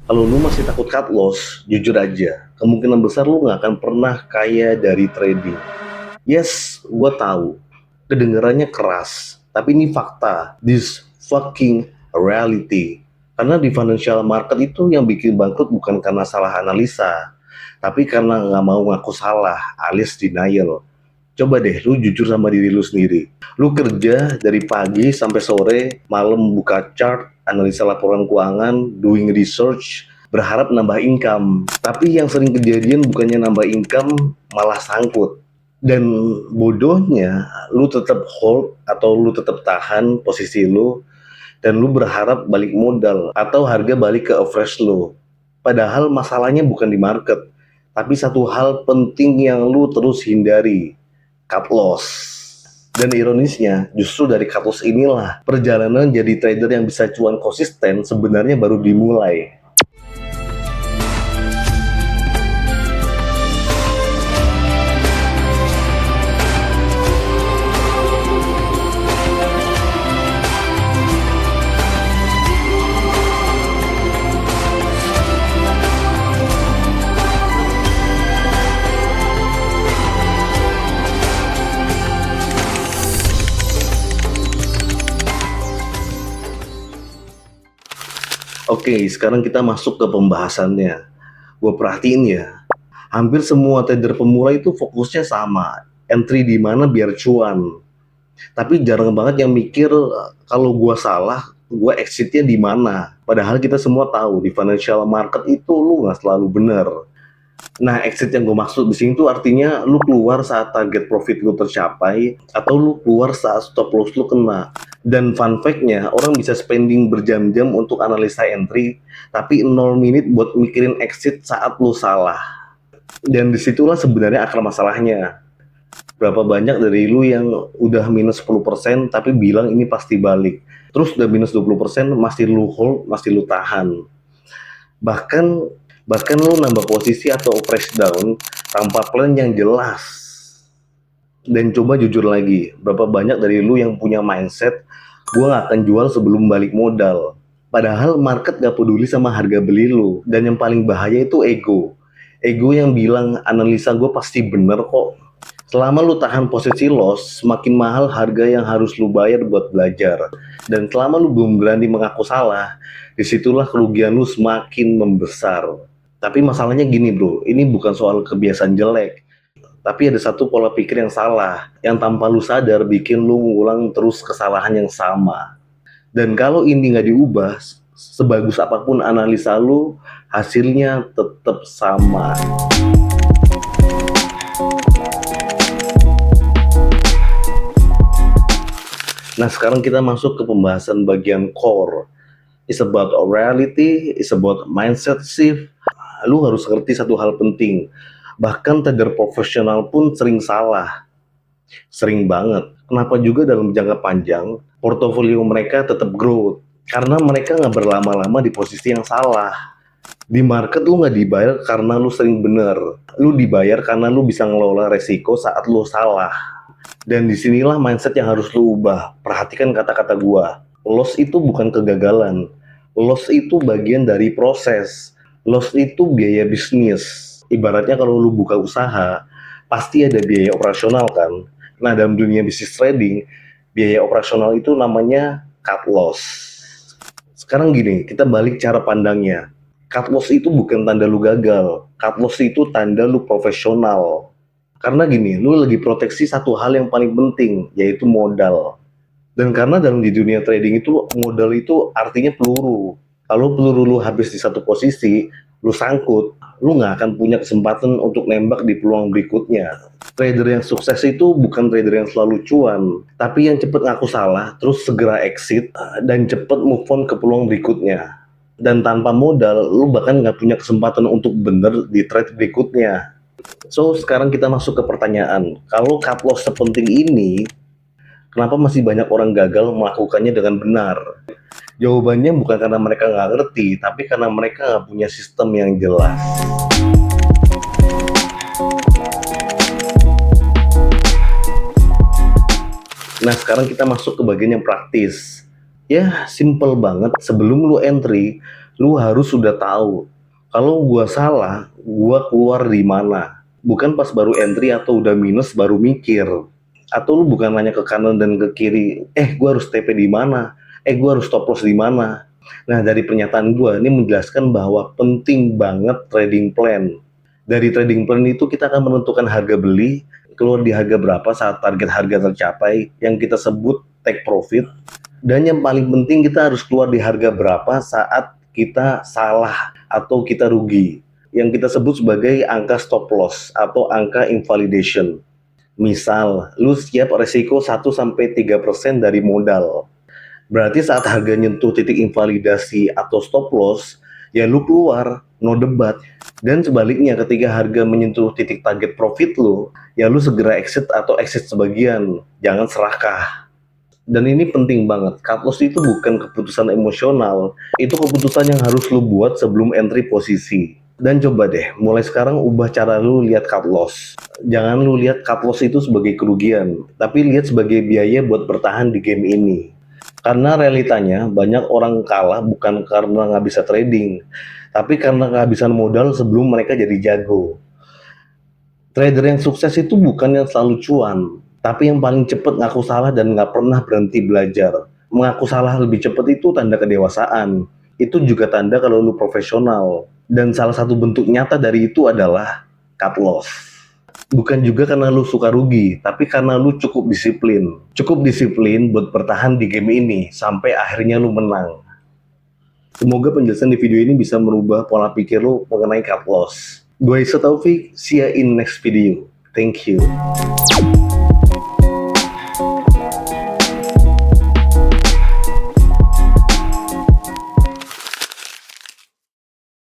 Kalau lu masih takut cut loss, jujur aja, kemungkinan besar lu nggak akan pernah kaya dari trading. Yes, gue tahu, kedengarannya keras, tapi ini fakta. This fucking reality. Karena di financial market itu yang bikin bangkrut bukan karena salah analisa, tapi karena nggak mau ngaku salah, alias denial. Coba deh lu jujur sama diri lu sendiri. Lu kerja dari pagi sampai sore, malam buka chart, analisa laporan keuangan, doing research, berharap nambah income. Tapi yang sering kejadian bukannya nambah income, malah sangkut. Dan bodohnya, lu tetap hold atau lu tetap tahan posisi lu, dan lu berharap balik modal atau harga balik ke average lu. Padahal masalahnya bukan di market, tapi satu hal penting yang lu terus hindari, cut loss. Dan ironisnya, justru dari cut loss inilah perjalanan jadi trader yang bisa cuan konsisten sebenarnya baru dimulai. Oke, sekarang kita masuk ke pembahasannya. Gue perhatiin ya, hampir semua trader pemula itu fokusnya sama, entry di mana biar cuan. Tapi jarang banget yang mikir kalau gua salah, gua exitnya di mana. Padahal kita semua tahu di financial market itu lu nggak selalu benar. Nah, exit yang gue maksud di sini tuh artinya lu keluar saat target profit lu tercapai atau lu keluar saat stop loss lu kena. Dan fun fact-nya, orang bisa spending berjam-jam untuk analisa entry, tapi 0 menit buat mikirin exit saat lu salah. Dan disitulah sebenarnya akar masalahnya. Berapa banyak dari lu yang udah minus 10% tapi bilang ini pasti balik. Terus udah minus 20% masih lu hold, masih lu tahan. Bahkan bahkan lu nambah posisi atau fresh down tanpa plan yang jelas. Dan coba jujur lagi, berapa banyak dari lu yang punya mindset gue gak akan jual sebelum balik modal. Padahal market gak peduli sama harga beli lu. Dan yang paling bahaya itu ego. Ego yang bilang analisa gue pasti bener kok. Selama lu tahan posisi loss, semakin mahal harga yang harus lu bayar buat belajar. Dan selama lu belum berani mengaku salah, disitulah kerugian lu semakin membesar. Tapi masalahnya gini bro, ini bukan soal kebiasaan jelek. Tapi ada satu pola pikir yang salah, yang tanpa lu sadar bikin lu ngulang terus kesalahan yang sama. Dan kalau ini nggak diubah, sebagus apapun analisa lu, hasilnya tetap sama. Nah, sekarang kita masuk ke pembahasan bagian core. It's about reality, it's about mindset shift. Lu harus ngerti satu hal penting. Bahkan trader profesional pun sering salah. Sering banget. Kenapa juga dalam jangka panjang, portofolio mereka tetap growth? Karena mereka nggak berlama-lama di posisi yang salah. Di market lu nggak dibayar karena lu sering bener. Lu dibayar karena lu bisa ngelola resiko saat lu salah. Dan disinilah mindset yang harus lu ubah. Perhatikan kata-kata gua. Loss itu bukan kegagalan. Loss itu bagian dari proses. Loss itu biaya bisnis. Ibaratnya kalau lu buka usaha, pasti ada biaya operasional kan. Nah, dalam dunia bisnis trading, biaya operasional itu namanya cut loss. Sekarang gini, kita balik cara pandangnya. Cut loss itu bukan tanda lu gagal. Cut loss itu tanda lu profesional. Karena gini, lu lagi proteksi satu hal yang paling penting, yaitu modal. Dan karena dalam di dunia trading itu, modal itu artinya peluru. Kalau peluru lu habis di satu posisi, lu sangkut, lu nggak akan punya kesempatan untuk nembak di peluang berikutnya. Trader yang sukses itu bukan trader yang selalu cuan, tapi yang cepet ngaku salah, terus segera exit, dan cepet move on ke peluang berikutnya. Dan tanpa modal, lu bahkan nggak punya kesempatan untuk bener di trade berikutnya. So, sekarang kita masuk ke pertanyaan. Kalau cut loss sepenting ini, kenapa masih banyak orang gagal melakukannya dengan benar? Jawabannya bukan karena mereka nggak ngerti, tapi karena mereka nggak punya sistem yang jelas. Nah, sekarang kita masuk ke bagian yang praktis. Ya, simple banget. Sebelum lu entry, Lu harus sudah tahu, kalau gua salah, gua keluar di mana. Bukan pas baru entry atau udah minus baru mikir. Atau lu bukan nanya ke kanan dan ke kiri, gua harus TP di mana? Gua harus stop loss di mana? Nah, dari pernyataan gua ini menjelaskan bahwa penting banget trading plan. Dari trading plan itu kita akan menentukan harga beli, keluar di harga berapa saat target harga tercapai, yang kita sebut take profit. Dan yang paling penting kita harus keluar di harga berapa saat kita salah atau kita rugi, yang kita sebut sebagai angka stop loss atau angka invalidation. Misal, lu siap resiko 1-3% dari modal. Berarti saat harga nyentuh titik invalidasi atau stop loss, ya lu keluar, no debat. Dan sebaliknya ketika harga menyentuh titik target profit lu, ya lu segera exit atau exit sebagian, jangan serakah. Dan ini penting banget, cut loss itu bukan keputusan emosional, itu keputusan yang harus lu buat sebelum entry posisi. Dan coba deh, mulai sekarang ubah cara lu lihat cut loss. Jangan lu lihat cut loss itu sebagai kerugian, tapi lihat sebagai biaya buat bertahan di game ini. Karena realitanya, banyak orang kalah bukan karena nggak bisa trading, tapi karena kehabisan modal sebelum mereka jadi jago. Trader yang sukses itu bukan yang selalu cuan, tapi yang paling cepat ngaku salah dan nggak pernah berhenti belajar. Mengaku salah lebih cepat itu tanda kedewasaan. Itu juga tanda kalau lu profesional. Dan salah satu bentuk nyata dari itu adalah cut loss. Bukan juga karena lu suka rugi, tapi karena lu cukup disiplin. Cukup disiplin buat bertahan di game ini, sampai akhirnya lu menang. Semoga penjelasan di video ini bisa merubah pola pikir lu mengenai cut loss. Gue Isa Taufik, see ya in next video. Thank you.